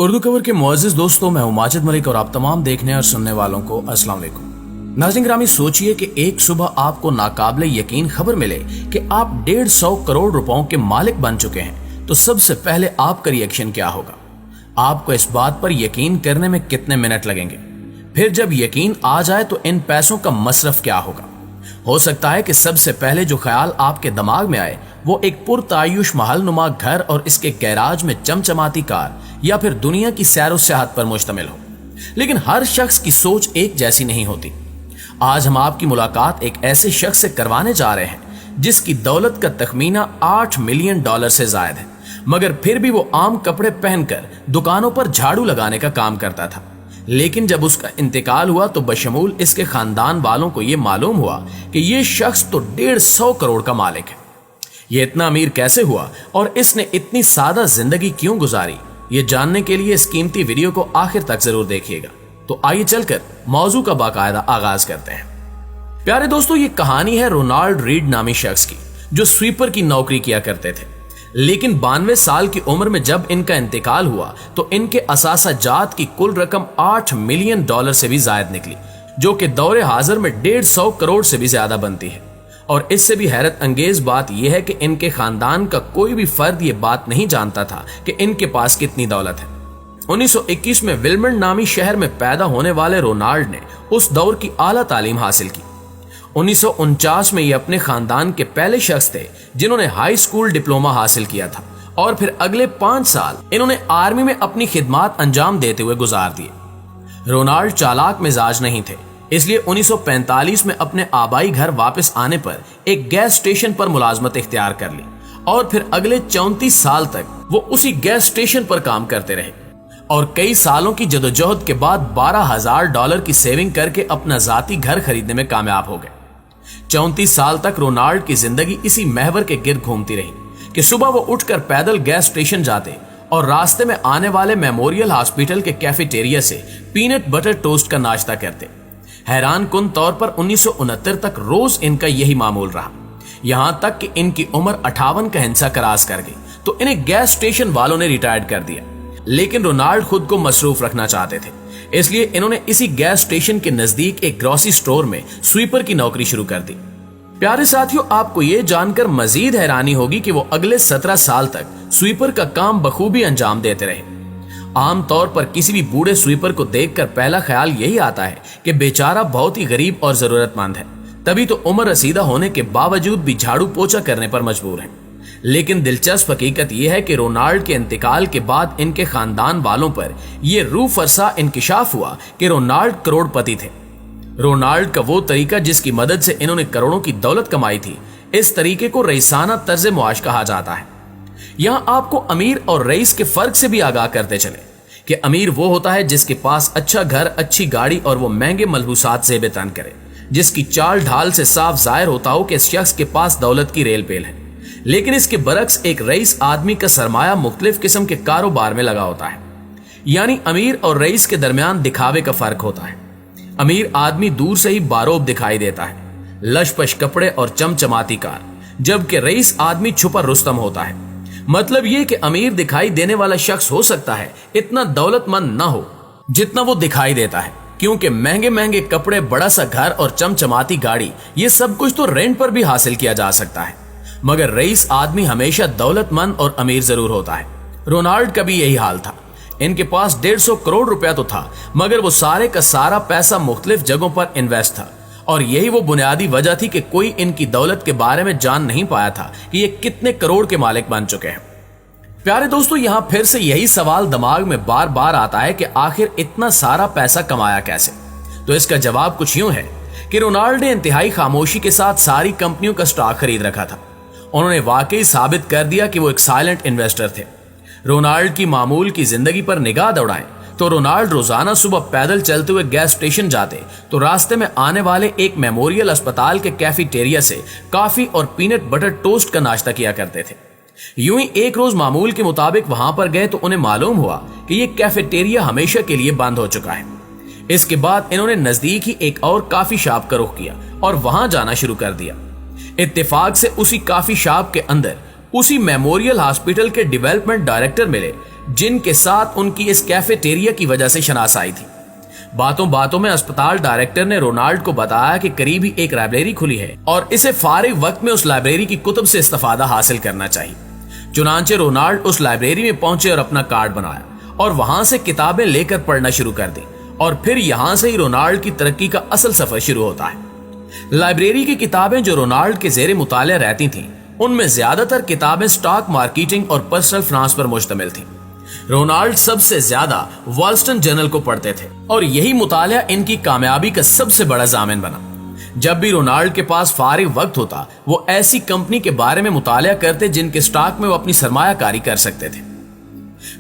उर्दू खबर के मुअज़्ज़िज़ दोस्तों, मैं हूं माजिद मलिक और आप तमाम देखने और सुनने वालों को अस्सलाम वालेकुम। नाज़रीन ग्रामी, सोचिए कि एक सुबह आपको नाकाबिले यकीन खबर मिले कि आप 150 करोड़ रुपयों के मालिक बन चुके हैं, तो सबसे पहले आपका रिएक्शन क्या होगा? आपको इस बात पर यकीन करने में कितने मिनट लगेंगे? फिर जब यकीन आ जाए तो इन पैसों का मसरफ क्या होगा? हो सकता है कि सबसे पहले जो ख्याल आपके दिमाग में आए वो एक पुरतायुश महल नुमा घर और इसके गैराज में चमचमाती कार या फिर दुनिया की सैर व सियाहत पर मुश्तमिल हो। लेकिन हर शख्स की सोच एक जैसी नहीं होती। आज हम आपकी मुलाकात एक ऐसे शख्स से करवाने जा रहे हैं जिसकी दौलत का तखमीना $8 मिलियन से जायद है, मगर फिर भी वो आम कपड़े पहनकर दुकानों पर झाड़ू लगाने का काम करता था। लेकिन जब उसका इंतकाल हुआ तो बशमूल इसके खानदान वालों को यह मालूम हुआ कि ये शख्स तो 150 करोड़ का मालिक है। ये इतना अमीर कैसे हुआ और इसने इतनी सादा जिंदगी क्यों गुजारी? ये जानने के लिए इस कीमती वीडियो को आखिर तक जरूर देखिएगा। तो आइए चलकर मौजू का बाकायदा आगाज करते हैं। प्यारे दोस्तों, ये कहानी है रोनाल्ड रीड नामी शख्स की, जो स्वीपर की नौकरी किया करते थे। लेकिन 92 साल की उम्र में जब इनका इंतकाल हुआ तो इनके असासा जात की कुल रकम $8 मिलियन से भी ज्यादा निकली, जो कि दौरे हाजिर में 150 करोड़ से भी ज्यादा बनती है। और इससे भी हैरत अंगेज बात यह है कि इनके खानदान का कोई भी फर्द ये बात नहीं जानता था कि इनके पास कितनी दौलत है। 1921 में विल्मंड नामी शहर में पैदा होने वाले रोनाल्ड ने उस दौर की आला तालीम हासिल की। 1949 में ये अपने खानदान के पहले शख्स थे जिन्होंने हाई स्कूल डिप्लोमा हासिल किया था, और फिर अगले 5 साल इन्होंने आर्मी में अपनी खिदमात अंजाम देते हुए गुजार दिए। रोनाल्ड चालाक मिजाज नहीं थे, इसलिए 1945 में अपने आबाई घर वापस आने पर एक गैस स्टेशन पर मुलाजमत इख्तियार कर ली, और फिर अगले 34 साल तक वो उसी गैस स्टेशन पर काम करते रहे, और कई सालों की जदोजहद के बाद $12,000 की सेविंग करके अपना जाती घर खरीदने में कामयाब हो गए। 34 साल तक रोनाल्ड की जिंदगी इसी महवर के गिर्द घूमती रही कि सुबह वो उठकर पैदल गैस स्टेशन जाते और रास्ते में आने वाले मेमोरियल हॉस्पिटल के कैफेटेरिया से पीनट बटर टोस्ट का नाश्ता करते। हैरान कुन तौर पर 1969 तक रोज इनका यही मामूल रहा, यहां तक कि इनकी उम्र 58 का हिंसा क्रॉस कर गई तो इन्हें गैस स्टेशन वालों ने रिटायर्ड कर दिया। लेकिन रोनाल्ड खुद को मसरूफ रखना चाहते थे, इसलिए इन्होंने इसी गैस स्टेशन के नजदीक एक ग्रोसरी स्टोर में स्वीपर की नौकरी शुरू कर दी। प्यारे साथियों, आपको यह जानकर मजीद हैरानी होगी कि वो अगले 17 साल तक स्वीपर का काम बखूबी अंजाम देते रहे। आमतौर पर किसी भी बूढ़े स्वीपर को देखकर पहला ख्याल यही आता है कि बेचारा बहुत ही गरीब और जरूरतमंद है, तभी तो उम्र रसीदा होने के बावजूद भी झाड़ू पोछा करने पर मजबूर है। लेकिन दिलचस्प हकीकत यह है कि रोनाल्ड के इंतकाल के बाद इनके खानदान वालों पर यह रूह फरसा इंकिशाफ हुआ कि रोनाल्ड करोड़पति थे। रोनाल्ड का वो तरीका जिसकी मदद से इन्होंने करोड़ों की दौलत कमाई थी, इस तरीके को रईसाना तर्ज मुआश कहा जाता है। यहां आपको अमीर और रईस के फर्क से भी आगाह करते चले कि अमीर वो होता है जिसके पास अच्छा घर, अच्छी गाड़ी और वो महंगे मलबूसात जेब तन करे, जिसकी चाल ढाल से साफ जाहिर होता हो कि इस शख्स के पास दौलत की रेल पेल है। लेकिन इसके बरक्स एक रईस आदमी का सरमाया मुख्तलिफ किस्म के कारोबार में लगा होता है, यानी अमीर और रईस के दरमियान दिखावे का फर्क होता है। अमीर आदमी दूर से ही बारोब दिखाई देता है, लशपश कपड़े और चमचमाती कार, जबकि रईस आदमी छुपा रुस्तम होता है। मतलब ये कि अमीर दिखाई देने वाला शख्स हो सकता है इतना दौलतमंद ना हो जितना वो दिखाई देता है, क्योंकि महंगे महंगे कपड़े, बड़ा सा घर और चमचमाती गाड़ी, ये सब कुछ तो रेंट पर भी हासिल किया जा सकता है, मगर रईस आदमी हमेशा दौलतमंद और अमीर जरूर होता है। रोनाल्ड का भी यही हाल था। इनके पास 150 करोड़ रुपया तो था, मगर वो सारे का सारा पैसा मुख्तलिफ जगहों पर इन्वेस्ट था, और यही वो बुनियादी वजह थी कि कोई इनकी दौलत के बारे में जान नहीं पाया था कि ये कितने करोड़ के मालिक बन चुके हैं। प्यारे दोस्तों, यहां फिर से यही सवाल दिमाग में बार बार आता है कि आखिर इतना सारा पैसा कमाया कैसे? तो इसका जवाब कुछ यूं है कि रोनाल्ड ने इंतहाई खामोशी के साथ सारी कंपनियों का स्टॉक खरीद रखा था। उन्होंने वाकई साबित कर दिया कि वो एक साइलेंट इन्वेस्टर थे। रोनाल्ड की मामूल की जिंदगी पर निगाह दौड़ाएं तो रोनाल्ड रोजाना सुबह पैदल चलते हुए गैस स्टेशन जाते तो रास्ते में आने वाले एक मेमोरियल अस्पताल के कैफेटेरिया से कॉफी और पीनट बटर टोस्ट का नाश्ता किया करते थे। यूं ही एक रोज मामूल के मुताबिक वहां पर गए तो उन्हें मालूम हुआ कि यह कैफेटेरिया हमेशा के लिए बंद हो चुका है। इसके बाद इन्होंने नजदीक ही एक और कॉफी शॉप का रुख किया और वहां जाना शुरू कर दिया। इत्तेफाक से उसी कॉफी शॉप के अंदर उसी मेमोरियल हॉस्पिटल के डेवलपमेंट डायरेक्टर मिले जिन के साथ उनकी इस कैफेटेरिया की वजह से शनासाई थी। बातों बातों में अस्पताल डायरेक्टर ने रोनाल्ड को बताया कि करीब ही एक लाइब्रेरी खुली है और इसे फारिग वक्त में उस लाइब्रेरी की कुतुब से इस्तेफादा हासिल करना चाहिए। चुनांचे रोनाल्ड उस लाइब्रेरी में पहुंचे और अपना कार्ड बनाया और वहां से किताबें लेकर पढ़ना शुरू कर दी और फिर यहां से ही रोनाल्ड की तरक्की का असल सफर शुरू होता है। लाइब्रेरी की किताबें जो रोनाल्ड के जेरे मुतालिया रहती थीं, उनमें ज्यादातर किताबें स्टॉक मार्केटिंग और पर्सनल फाइनेंस पर मुश्तमिल थीं। रोनाल्ड सबसे ज्यादा वॉल स्ट्रीट जर्नल को पढ़ते थे और यही मुतालिया इनकी कामयाबी का सबसे बड़ा जामिन बना। जब भी रोनाल्ड के पास फारिग वक्त होता, वो ऐसी कंपनी के बारे में मुतालिया करते जिनके स्टॉक में वो अपनी सरमायाकारी कर सकते थे।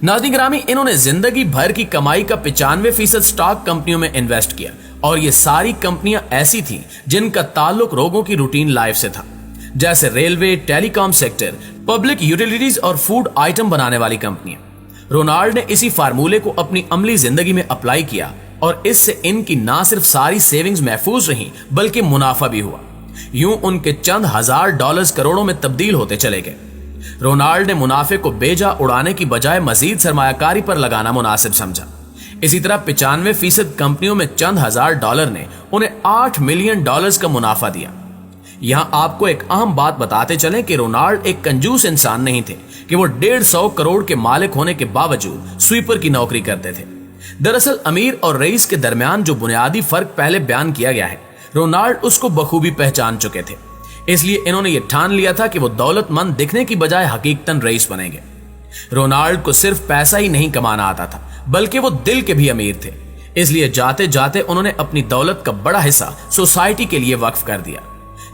नाज़रीन गिरामी, इन्होंने जिंदगी भर की कमाई का 95% स्टॉक कंपनियों में इन्वेस्ट किया और ये सारी कंपनियां ऐसी थीं जिनका ताल्लुक लोगों की रूटीन लाइफ से था, जैसे railway, telecom sector, public utilities और फूड आइटम बनाने वाली कंपनियां। रोनाल्ड ने इसी फार्मूले को अपनी अमली जिंदगी में अप्लाई किया और इससे इनकी ना सिर्फ सारी सेविंग्स महफूज रहीं बल्कि मुनाफा भी हुआ। यूं उनके चंद हजार डॉलर्स करोड़ों में तब्दील होते चले गए। रोनाल्ड ने मुनाफे को बेजा उड़ाने की बजाय मजीद सरमायाकारी पर लगाना मुनासिब समझा। इसी तरह 95% कंपनियों में चंद हजार डॉलर ने उन्हें $8 मिलियन का मुनाफा दिया। यहां आपको एक अहम बात बताते चलें कि रोनाल्ड एक कंजूस इंसान नहीं थे कि वो 150 करोड़ के मालिक होने के बावजूद स्वीपर की नौकरी करते थे। दरअसल अमीर और रईस के दरमियान जो बुनियादी फर्क पहले बयान किया गया है, रोनाल्ड उसको बखूबी पहचान चुके थे। इसलिए इन्होंने ये ठान लिया था कि वो दौलतमंद दिखने की बजाय हकीकतन रईस बनेंगे। रोनाल्ड को सिर्फ पैसा ही नहीं कमाना आता था, बल्कि वो दिल के भी अमीर थे। इसलिए जाते जाते उन्होंने अपनी दौलत का बड़ा हिस्सा सोसाइटी के लिए वक्फ कर दिया।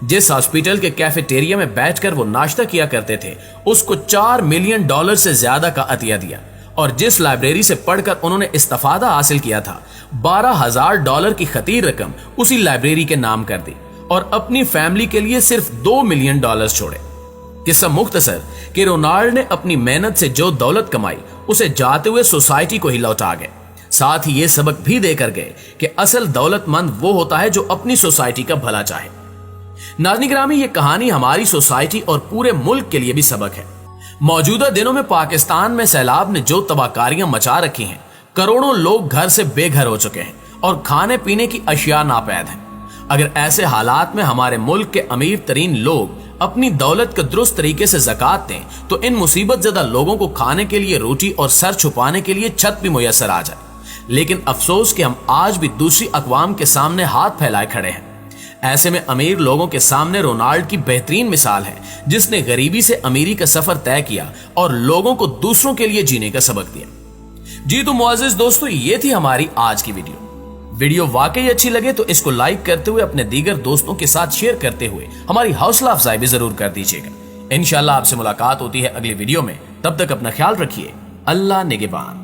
जिस हॉस्पिटल के कैफेटेरिया में बैठकर वो नाश्ता किया करते थे, उसको $4 मिलियन से ज्यादा का अतिया दिया और जिस लाइब्रेरी से पढ़कर उन्होंने इस्तिफादा हासिल किया था, $12,000 की खतीर रकम उसी लाइब्रेरी के नाम कर दी और अपनी फैमिली के लिए सिर्फ $2 मिलियन छोड़े। किस्सा मुख्तसर कि रोनाल्ड ने अपनी मेहनत से जो दौलत कमाई उसे जाते हुए सोसाइटी को ही लौटा गए। साथ ही ये सबक भी देकर गए कि असल दौलतमंद वो होता है जो अपनी सोसाइटी का भला चाहे। नाज़रीन गिरामी, ये कहानी हमारी सोसाइटी और पूरे मुल्क के लिए भी सबक है। मौजूदा दिनों में पाकिस्तान में सैलाब ने जो तबाहकारियां मचा रखी हैं, करोड़ों लोग घर से बेघर हो चुके हैं और खाने पीने की अशिया नापैद हैं। अगर ऐसे हालात में हमारे मुल्क के अमीर तरीन लोग अपनी दौलत का दुरुस्त तरीके से ज़कात दें, तो इन मुसीबत ज़दा लोगों को खाने के लिए रोटी और सर छुपाने के लिए छत भी मुयसर आ जाए। लेकिन अफसोस कि हम आज भी दूसरी अक़वाम के सामने हाथ फैलाए खड़े हैं। ऐसे में अमीर लोगों के सामने रोनाल्ड की बेहतरीन मिसाल है, जिसने गरीबी से अमीरी का सफर तय किया और लोगों को दूसरों के लिए जीने का सबक दिया। जी तो मुअज़्ज़िज़ दोस्तों, ये थी हमारी आज की वीडियो वाकई अच्छी लगे तो इसको लाइक करते हुए अपने दीगर दोस्तों के साथ शेयर करते हुए हमारी हौसला अफजाई भी जरूर कर दीजिएगा। इंशाल्लाह आपसे मुलाकात होती है अगली वीडियो में। तब तक अपना ख्याल रखिए। अल्लाह निगहबान।